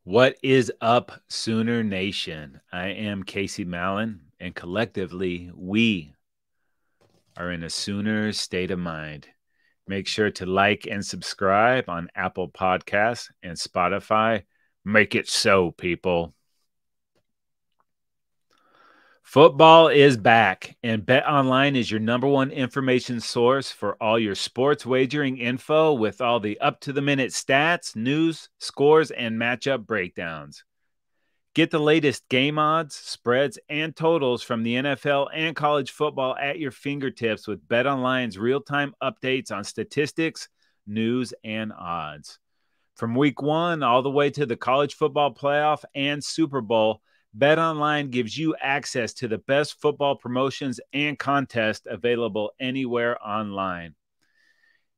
What is up, Sooner Nation? I am Casey Mallon, and collectively, we are in a Sooner state of mind. Make sure to like and subscribe on Apple Podcasts and Spotify. Make it so, people. Football is back, and BetOnline is your number one information source for all your sports wagering info with all the up-to-the-minute stats, news, scores, and matchup breakdowns. Get the latest game odds, spreads, and totals from the NFL and college football at your fingertips with BetOnline's real-time updates on statistics, news, and odds. From week 1 all the way to the college football playoff and Super Bowl, BetOnline gives you access to the best football promotions and contests available anywhere online.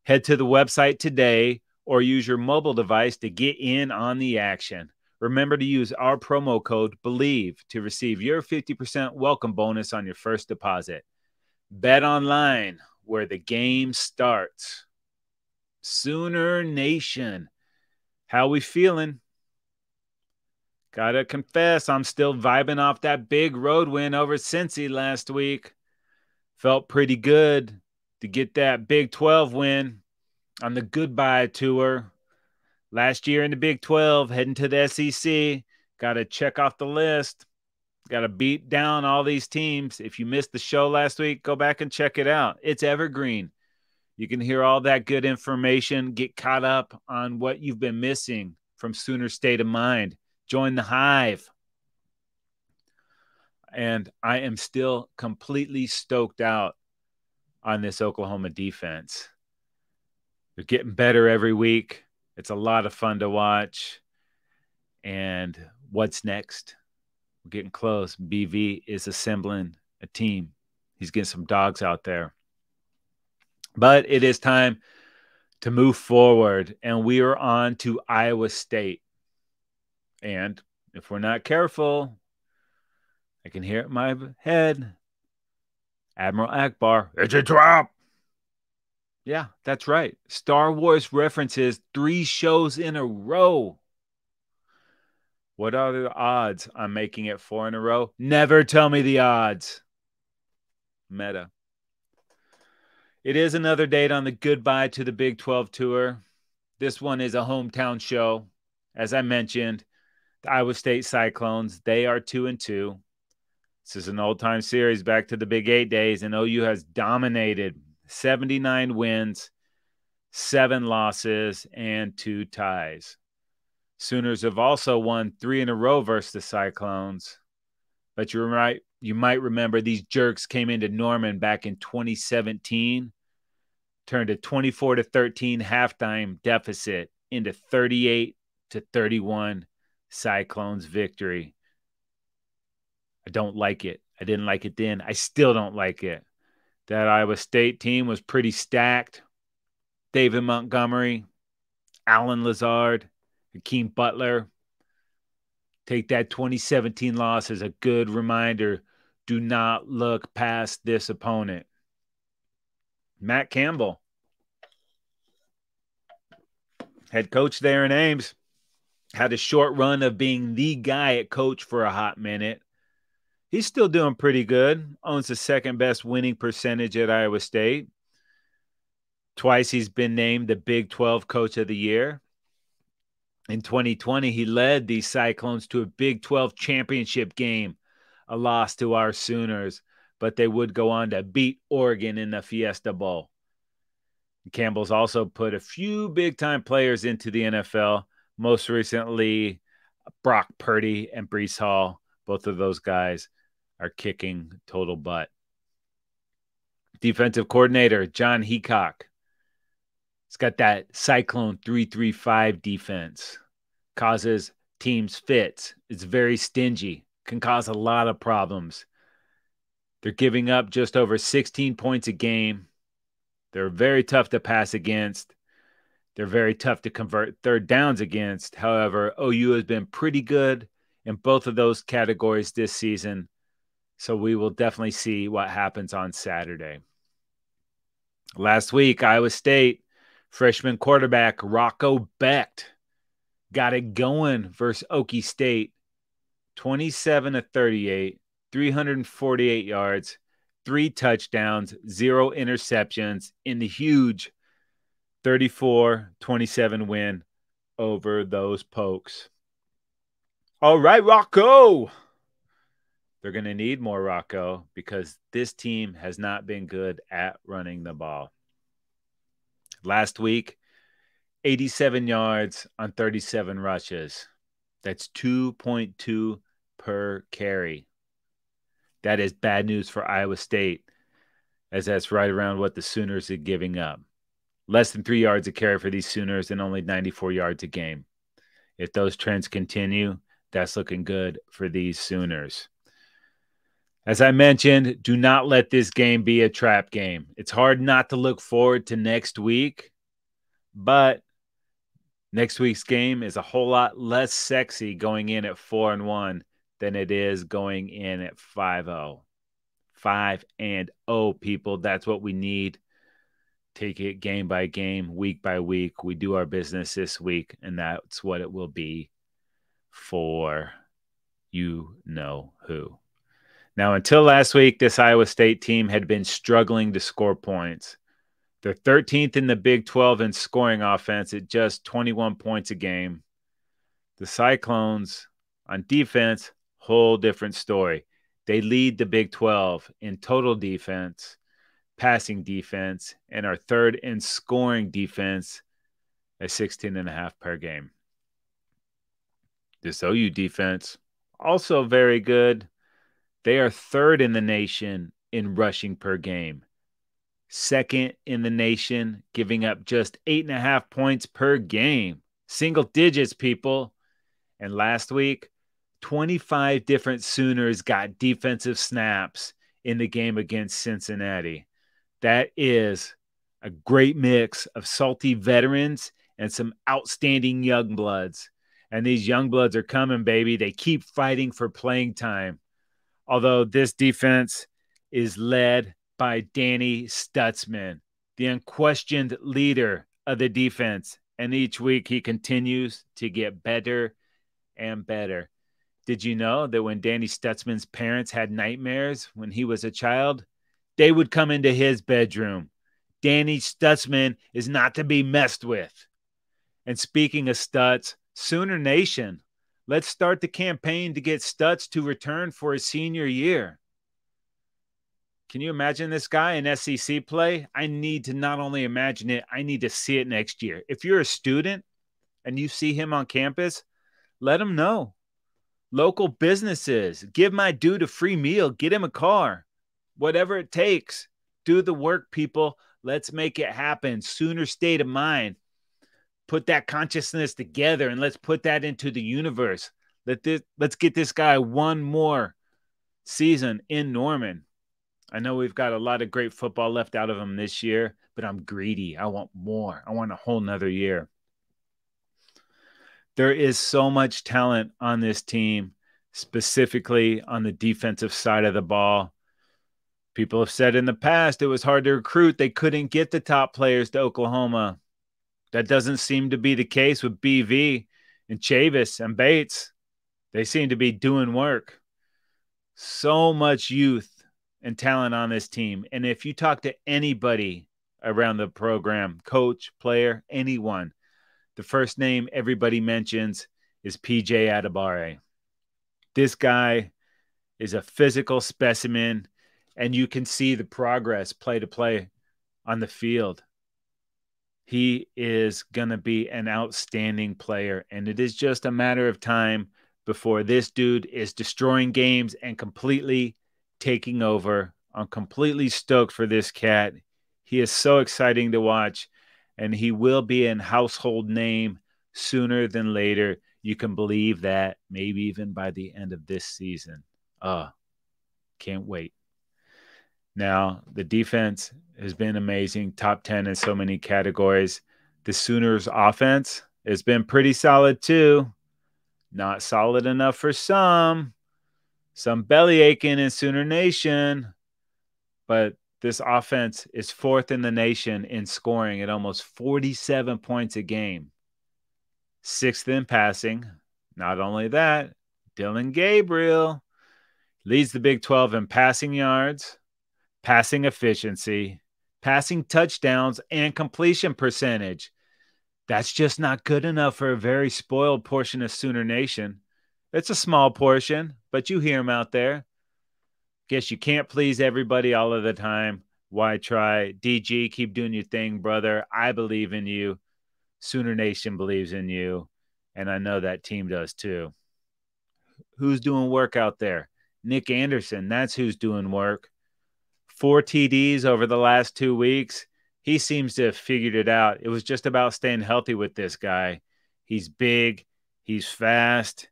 Head to the website today or use your mobile device to get in on the action. Remember to use our promo code BELIEVE to receive your 50% welcome bonus on your first deposit. BetOnline, where the game starts. Sooner Nation, how we feeling? Gotta confess, I'm still vibing off that big road win over Cincy last week. Felt pretty good to get that Big 12 win on the goodbye tour. Last year in the Big 12, heading to the SEC, got to check off the list. Got to beat down all these teams. If you missed the show last week, go back and check it out. It's evergreen. You can hear all that good information, get caught up on what you've been missing from Sooner State of Mind. Join the hive. And I am still completely stoked out on this Oklahoma defense. They're getting better every week. It's a lot of fun to watch. And what's next? We're getting close. BV is assembling a team. He's getting some dogs out there. But it is time to move forward, and we are on to Iowa State. And if we're not careful, I can hear it in my head. Admiral Akbar, it's a trap. Yeah, that's right. Star Wars references 3 shows in a row. What are the odds on making it 4 in a row? Never tell me the odds. Meta. It is another date on the goodbye to the Big 12 tour. This one is a hometown show. As I mentioned, the Iowa State Cyclones, they are 2-2. This is an old-time series back to the Big 8 days, and OU has dominated 79 wins, 7 losses, and 2 ties. Sooners have also won 3 in a row versus the Cyclones. But you're right. You might remember these jerks came into Norman back in 2017, turned a 24-13 halftime deficit into 38-31 Cyclones victory. I don't like it. I didn't like it then. I still don't like it. That Iowa State team was pretty stacked. David Montgomery, Alan Lazard, Hakeem Butler. Take that 2017 loss as a good reminder. Do not look past this opponent. Matt Campbell, head coach there in Ames, had a short run of being the guy at coach for a hot minute. He's still doing pretty good. Owns the second best winning percentage at Iowa State. Twice he's been named the Big 12 Coach of the Year. In 2020, he led the Cyclones to a Big 12 championship game, a loss to our Sooners, but they would go on to beat Oregon in the Fiesta Bowl. Campbell's also put a few big-time players into the NFL, most recently Brock Purdy and Breece Hall. Both of those guys are kicking total butt. Defensive coordinator, John Heacock. He's got that Cyclone 3-3-5 defense. Causes teams fits. It's very stingy. Can cause a lot of problems. They're giving up just over 16 points a game. They're very tough to pass against. They're very tough to convert third downs against. However, OU has been pretty good in both of those categories this season. So we will definitely see what happens on Saturday. Last week, Iowa State freshman quarterback Rocco Becht got it going versus Okie State, 27-38, 348 yards, 3 touchdowns, 0 interceptions in the huge 34-27 win over those Pokes. All right, Rocco. They're going to need more Rocco because this team has not been good at running the ball. Last week, 87 yards on 37 rushes. That's 2.2 per carry. That is bad news for Iowa State, as that's right around what the Sooners are giving up. Less than 3 yards a carry for these Sooners and only 94 yards a game. If those trends continue, that's looking good for these Sooners. As I mentioned, do not let this game be a trap game. It's hard not to look forward to next week, but next week's game is a whole lot less sexy going in at 4-1 than it is going in at 5-0. 5-0, people. That's what we need. Take it game by game, week by week. We do our business this week, and that's what it will be for you know who. Now, until last week, this Iowa State team had been struggling to score points. They're 13th in the Big 12 in scoring offense at just 21 points a game. The Cyclones on defense, whole different story. They lead the Big 12 in total defense, passing defense, and are third in scoring defense at 16.5 per game. This OU defense, also very good. They are third in the nation in rushing per game. Second in the nation, giving up just 8.5 points per game. Single digits, people. And last week, 25 different Sooners got defensive snaps in the game against Cincinnati. That is a great mix of salty veterans and some outstanding young bloods. And these young bloods are coming, baby. They keep fighting for playing time. Although this defense is led by Danny Stutzman, the unquestioned leader of the defense. And each week he continues to get better and better. Did you know that when Danny Stutzman's parents had nightmares when he was a child, they would come into his bedroom? Danny Stutzman is not to be messed with. And speaking of Stutz, Sooner Nation, let's start the campaign to get Stutz to return for his senior year. Can you imagine this guy in SEC play? I need to not only imagine it, I need to see it next year. If you're a student and you see him on campus, let him know. Local businesses, give my dude a free meal, get him a car, whatever it takes. Do the work, people. Let's make it happen. Sooner state of mind. Put that consciousness together and let's put that into the universe. Let's get this guy one more season in Norman. I know we've got a lot of great football left out of him this year, but I'm greedy. I want more. I want a whole nother year. There is so much talent on this team, specifically on the defensive side of the ball. People have said in the past it was hard to recruit. They couldn't get the top players to Oklahoma. That doesn't seem to be the case with BV and Chavis and Bates. They seem to be doing work. So much youth and talent on this team. And if you talk to anybody around the program, coach, player, anyone, the first name everybody mentions is PJ Adebawore. This guy is a physical specimen, and you can see the progress play to play on the field. He is going to be an outstanding player, and it is just a matter of time before this dude is destroying games and completely taking over. I'm completely stoked for this cat. He is so exciting to watch, and he will be a household name sooner than later. You can believe that, maybe even by the end of this season. Can't wait. Now, the defense has been amazing, top 10 in so many categories. The Sooners' offense has been pretty solid too. Not solid enough for some belly aching in Sooner Nation, but this offense is fourth in the nation in scoring at almost 47 points a game. 6th in passing. Not only that, Dillon Gabriel leads the Big 12 in passing yards, passing efficiency, passing touchdowns, and completion percentage. That's just not good enough for a very spoiled portion of Sooner Nation. It's a small portion, but you hear them out there. Guess you can't please everybody all of the time. Why try? DG, keep doing your thing, brother. I believe in you. Sooner Nation believes in you. And I know that team does too. Who's doing work out there? Nick Anderson. That's who's doing work. 4 TDs over the last 2 weeks. He seems to have figured it out. It was just about staying healthy with this guy. He's big. He's fast.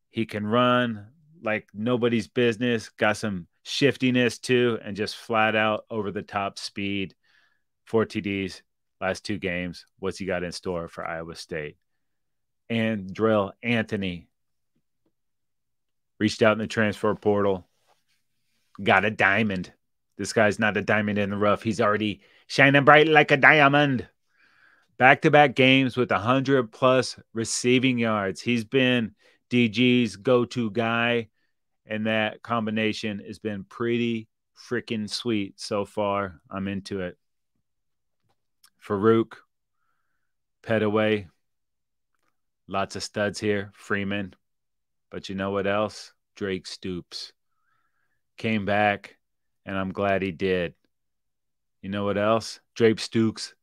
He can run like nobody's business. Got some shiftiness too, and just flat out over the top speed. 4 TDs, last 2 games. What's he got in store for Iowa State? And Drill Anthony reached out in the transfer portal. Got a diamond. This guy's not a diamond in the rough. He's already shining bright like a diamond. Back-to-back games with 100-plus receiving yards. He's been DG's go-to guy, and that combination has been pretty freaking sweet so far. I'm into it. Farouk, Petaway, lots of studs here. Freeman. But you know what else? Drake Stoops. Came back, and I'm glad he did. You know what else? Drake Stoops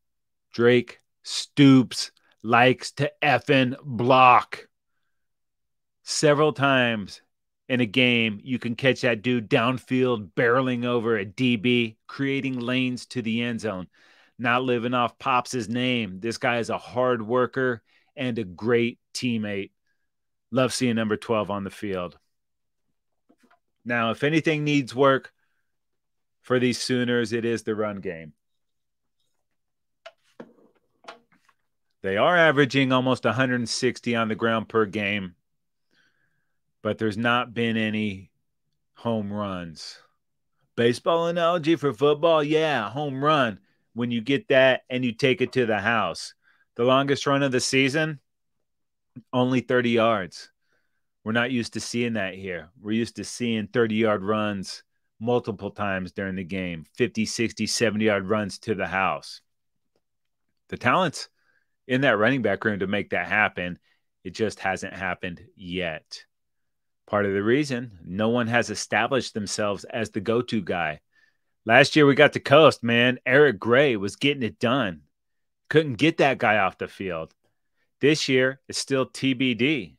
likes to effing block. Several times in a game, you can catch that dude downfield barreling over a DB, creating lanes to the end zone. Not living off Pops' name. This guy is a hard worker and a great teammate. Love seeing number 12 on the field. Now, if anything needs work for these Sooners, it is the run game. They are averaging almost 160 on the ground per game, but there's not been any home runs. Baseball analogy for football? Yeah, home run. When you get that and you take it to the house. The longest run of the season, only 30 yards. We're not used to seeing that here. We're used to seeing 30-yard runs multiple times during the game, 50, 60, 70-yard runs to the house. The talent's in that running back room to make that happen. It just hasn't happened yet. Part of the reason, no one has established themselves as the go-to guy. Last year we got the coast, man. Eric Gray was getting it done. Couldn't get that guy off the field. This year, it's still TBD.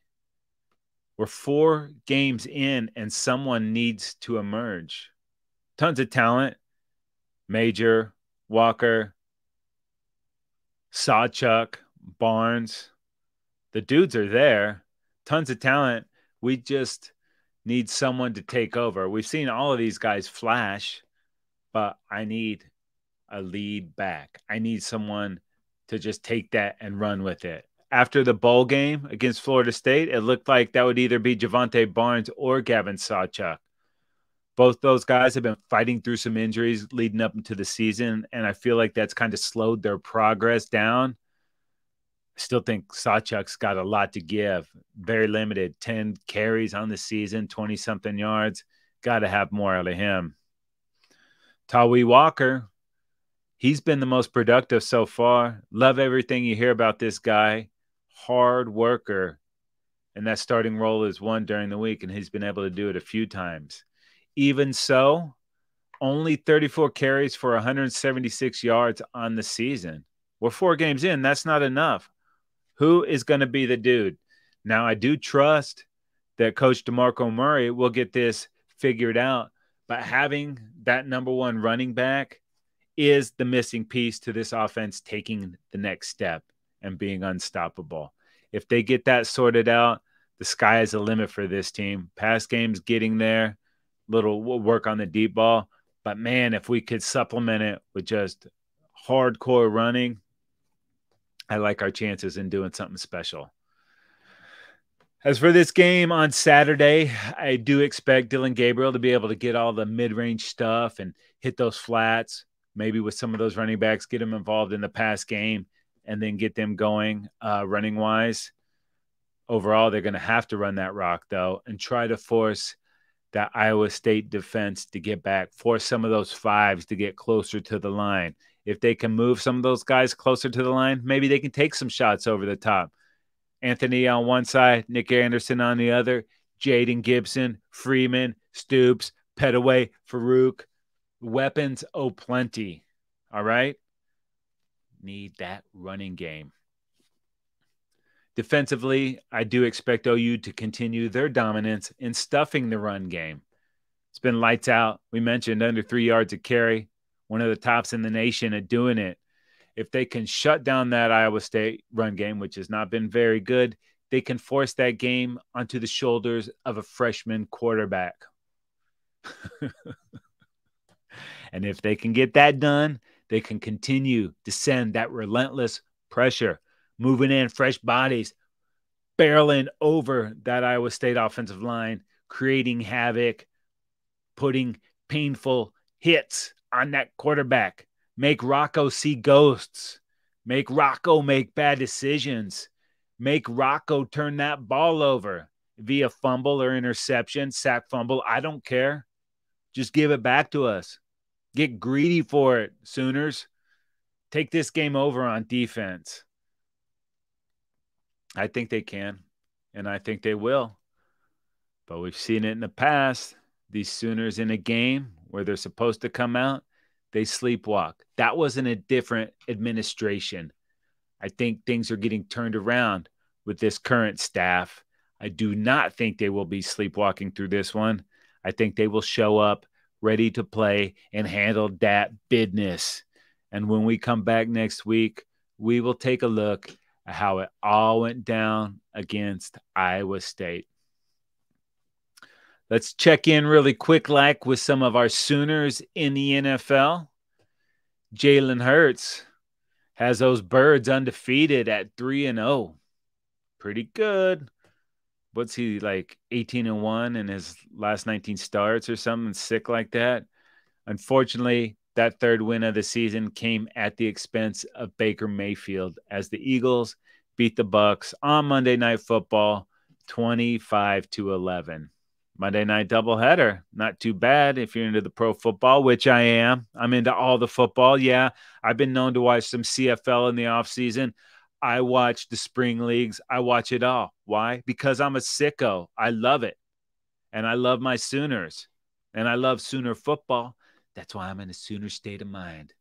We're 4 games in, and someone needs to emerge. Tons of talent. Major, Walker, Sawchuk, Barnes. The dudes are there. Tons of talent. We just need someone to take over. We've seen all of these guys flash, but I need a lead back. I need someone to just take that and run with it. After the bowl game against Florida State, it looked like that would either be Javante Barnes or Gavin Sawchuk. Both those guys have been fighting through some injuries leading up into the season, and I feel like that's kind of slowed their progress down. I still think Sawchuk's got a lot to give. Very limited, 10 carries on the season, 20-something yards. Got to have more out of him. Tawee Walker, he's been the most productive so far. Love everything you hear about this guy. Hard worker. And that starting role is won during the week, and he's been able to do it a few times. Even so, only 34 carries for 176 yards on the season. We're 4 games in. That's not enough. Who is going to be the dude? Now, I do trust that Coach DeMarco Murray will get this figured out, but having that number 1 running back is the missing piece to this offense taking the next step and being unstoppable. If they get that sorted out, the sky is the limit for this team. Pass game's getting there, little work on the deep ball, but man, if we could supplement it with just hardcore running, I like our chances in doing something special. As for this game on Saturday, I do expect Dillon Gabriel to be able to get all the mid-range stuff and hit those flats, maybe with some of those running backs, get him involved in the pass game. and then get them going running wise. Overall, they're going to have to run that rock, though, and try to force that Iowa State defense to get back, force some of those fives to get closer to the line. If they can move some of those guys closer to the line, maybe they can take some shots over the top. Anthony on one side, Nick Anderson on the other, Jaden Gibson, Freeman, Stoops, Petaway, Farouk. Weapons, oh, plenty. All right? Need that running game. Defensively, I do expect OU to continue their dominance in stuffing the run game. It's been lights out. We mentioned under 3 yards a carry, one of the tops in the nation at doing it. If they can shut down that Iowa State run game, which has not been very good, they can force that game onto the shoulders of a freshman quarterback. And if they can get that done, they can continue to send that relentless pressure, moving in fresh bodies, barreling over that Iowa State offensive line, creating havoc, putting painful hits on that quarterback. Make Rocco see ghosts. Make Rocco make bad decisions. Make Rocco turn that ball over via fumble or interception, sack fumble. I don't care. Just give it back to us. Get greedy for it, Sooners. Take this game over on defense. I think they can, and I think they will. But we've seen it in the past. These Sooners in a game where they're supposed to come out, they sleepwalk. That wasn't a different administration. I think things are getting turned around with this current staff. I do not think they will be sleepwalking through this one. I think they will show up ready to play and handle that business. And when we come back next week, we will take a look at how it all went down against Iowa State. Let's check in really quick with some of our Sooners in the NFL. Jalen Hurts has those Birds undefeated at 3-0. Pretty good. What's he, like 18-1 in his last 19 starts or something sick like that? Unfortunately, that third win of the season came at the expense of Baker Mayfield as the Eagles beat the Bucs on Monday Night Football 25-11. Monday night doubleheader. Not too bad if you're into the pro football, which I am. I'm into all the football. Yeah, I've been known to watch some CFL in the offseason. I watch the spring leagues. I watch it all. Why? Because I'm a sicko. I love it. And I love my Sooners. And I love Sooner football. That's why I'm in a Sooner state of mind.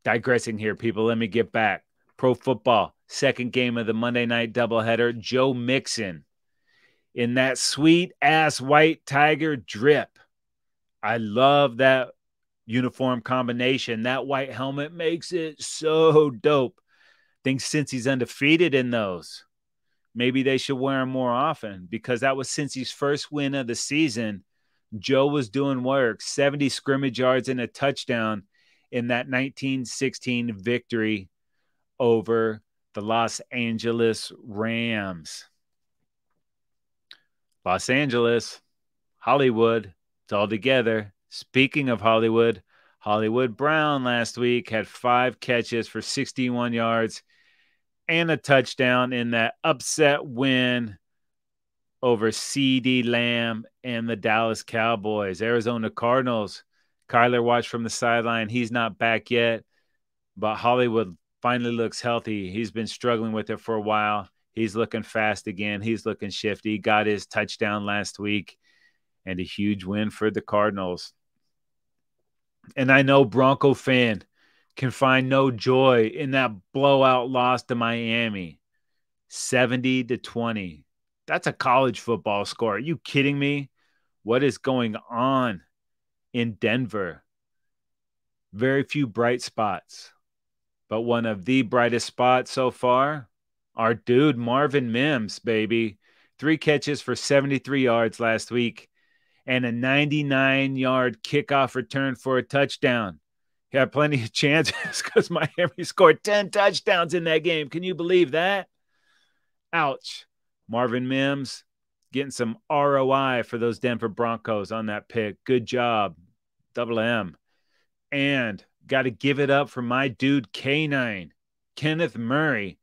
Digressing here, people. Let me get back. Pro football. Second game of the Monday night doubleheader. Joe Mixon in that sweet-ass white Tiger drip. I love that uniform combination. That white helmet makes it so dope. Think since he's undefeated in those, maybe they should wear them more often because that was Cincy's first win of the season. Joe was doing work, 70 scrimmage yards and a touchdown in that 1916 victory over the Los Angeles Rams. Los Angeles, Hollywood, it's all together. Speaking of Hollywood, Hollywood Brown last week had 5 catches for 61 yards and a touchdown in that upset win over CeeDee Lamb and the Dallas Cowboys. Arizona Cardinals, Kyler watched from the sideline. He's not back yet, but Hollywood finally looks healthy. He's been struggling with it for a while. He's looking fast again. He's looking shifty. Got his touchdown last week and a huge win for the Cardinals. And I know Bronco fan can find no joy in that blowout loss to Miami, 70-20. That's a college football score. Are you kidding me? What is going on in Denver? Very few bright spots, but one of the brightest spots so far, our dude Marvin Mims, baby. 3 catches for 73 yards last week and a 99-yard kickoff return for a touchdown. He had plenty of chances because Miami scored 10 touchdowns in that game. Can you believe that? Ouch. Marvin Mims getting some ROI for those Denver Broncos on that pick. Good job. Double M. And got to give it up for my dude K9. Kenneth Murray.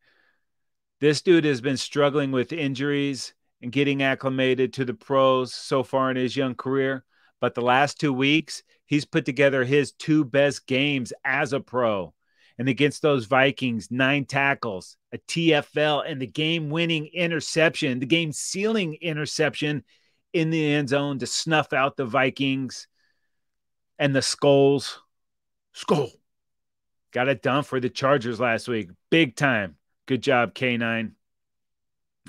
This dude has been struggling with injuries and getting acclimated to the pros so far in his young career. But the last 2 weeks, he's put together his 2 best games as a pro. And against those Vikings, 9 tackles, a TFL, and the game-winning interception, the game-sealing interception in the end zone to snuff out the Vikings and the Skulls. Skull. Got it done for the Chargers last week. Big time. Good job, K9.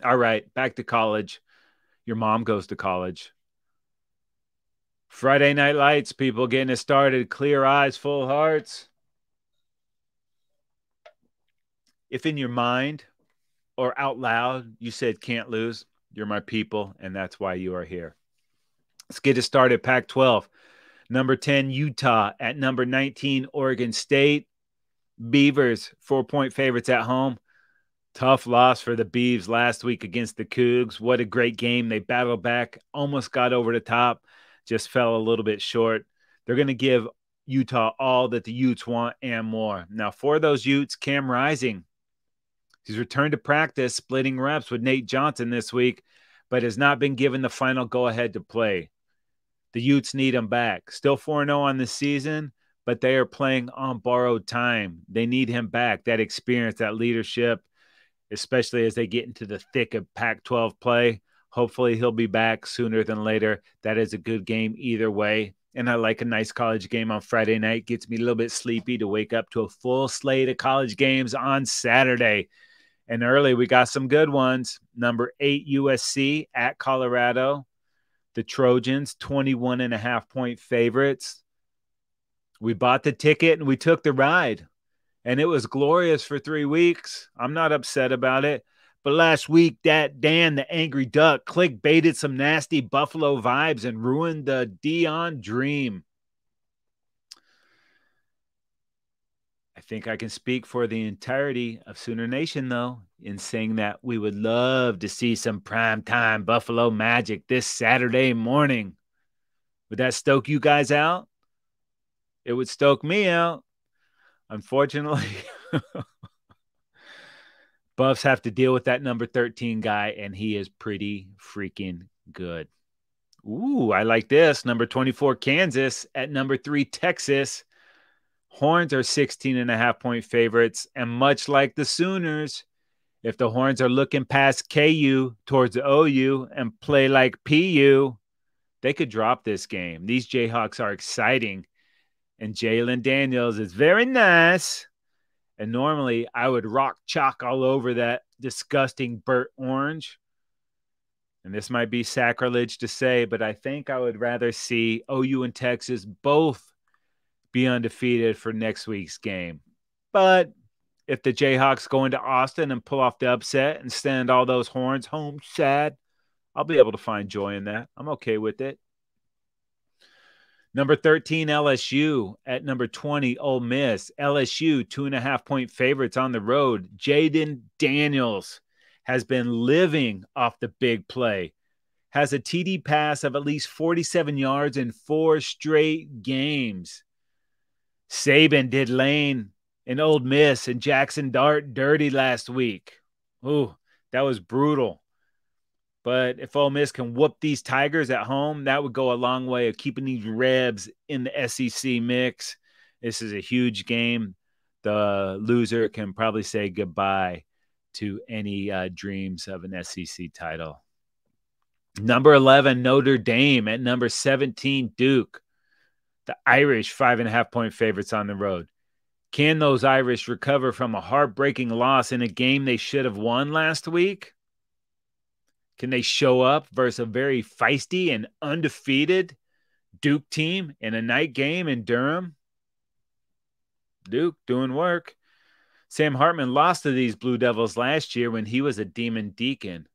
All right, back to college. Your mom goes to college. Friday Night Lights, people getting it started. Clear eyes, full hearts. If in your mind or out loud you said can't lose, you're my people, and that's why you are here. Let's get it started. Pac-12. Number 10, Utah. At number 19, Oregon State. Beavers, 4-point favorites at home. Tough loss for the Beavs last week against the Cougs. What a great game. They battled back, almost got over the top, just fell a little bit short. They're going to give Utah all that the Utes want and more. Now, for those Utes, Cam Rising, he's returned to practice, splitting reps with Nate Johnson this week, but has not been given the final go-ahead to play. The Utes need him back. Still 4-0 on the season, but they are playing on borrowed time. They need him back, that experience, that leadership, especially as they get into the thick of Pac-12 play. Hopefully he'll be back sooner than later. That is a good game either way. And I like a nice college game on Friday night. Gets me a little bit sleepy to wake up to a full slate of college games on Saturday. And early, we got some good ones. Number 8, USC at Colorado. The Trojans, 21.5-point favorites. We bought the ticket and we took the ride. And it was glorious for 3 weeks. I'm not upset about it. But last week, that Dan, the angry duck, clickbaited some nasty Buffalo vibes and ruined the Deion dream. I think I can speak for the entirety of Sooner Nation, though, in saying that we would love to see some primetime Buffalo magic this Saturday morning. Would that stoke you guys out? It would stoke me out. Unfortunately, Buffs have to deal with that number 13 guy, and he is pretty freaking good. Ooh, I like this. Number 24, Kansas. At number 3, Texas. Horns are 16.5-point favorites, and much like the Sooners, if the Horns are looking past KU towards the OU and play like PU, they could drop this game. These Jayhawks are exciting, and Jalen Daniels is very nice. And normally I would rock chalk all over that disgusting burnt orange. And this might be sacrilege to say, but I think I would rather see OU and Texas both be undefeated for next week's game. But if the Jayhawks go into Austin and pull off the upset and send all those Horns home sad, I'll be able to find joy in that. I'm okay with it. Number 13, LSU. At number 20, Ole Miss. LSU, 2.5-point favorites on the road. Jaden Daniels has been living off the big play. Has a TD pass of at least 47 yards in 4 straight games. Saban did Lane and Ole Miss and Jackson Dart dirty last week. Ooh, that was brutal. But if Ole Miss can whoop these Tigers at home, that would go a long way of keeping these Rebs in the SEC mix. This is a huge game. The loser can probably say goodbye to any dreams of an SEC title. Number 11, Notre Dame. At number 17, Duke. The Irish, 5.5-point favorites on the road. Can those Irish recover from a heartbreaking loss in a game they should have won last week? Can they show up versus a very feisty and undefeated Duke team in a night game in Durham? Duke doing work. Sam Hartman lost to these Blue Devils last year when he was a Demon Deacon.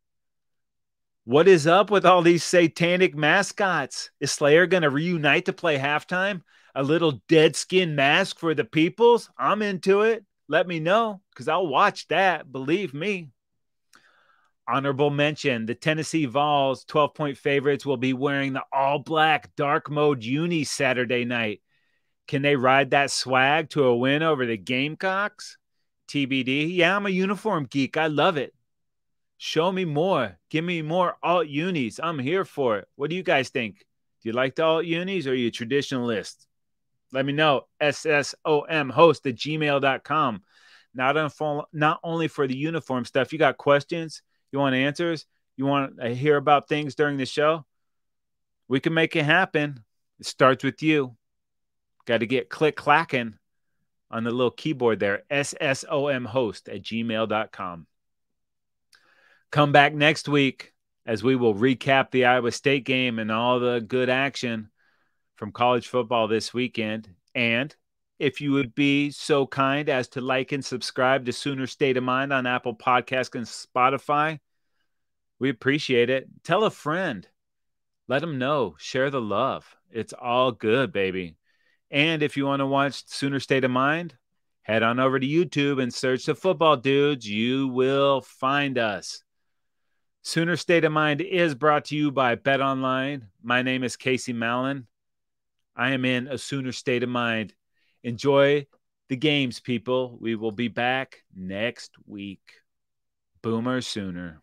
What is up with all these satanic mascots? Is Slayer going to reunite to play halftime? A little dead skin mask for the peoples? I'm into it. Let me know, because I'll watch that. Believe me. Honorable mention, the Tennessee Vols, 12-point favorites, will be wearing the all-black dark mode unis Saturday night. Can they ride that swag to a win over the Gamecocks? TBD. Yeah, I'm a uniform geek. I love it. Show me more. Give me more alt unis. I'm here for it. What do you guys think? Do you like the alt unis or are you a traditionalist? Let me know. ssomhost@gmail.com. Not only for the uniform stuff. You got questions? You want answers? You want to hear about things during the show? We can make it happen. It starts with you. Got to get click clacking on the little keyboard there. ssomhost@gmail.com. Come back next week as we will recap the Iowa State game and all the good action from college football this weekend. And if you would be so kind as to like and subscribe to Sooner State of Mind on Apple Podcasts and Spotify, we appreciate it. Tell a friend. Let them know. Share the love. It's all good, baby. And if you want to watch Sooner State of Mind, head on over to YouTube and search the Football Dudes. You will find us. Sooner State of Mind is brought to you by BetOnline. My name is Casey Mallon. I am in a Sooner State of Mind. Enjoy the games, people. We will be back next week. Boomer Sooner.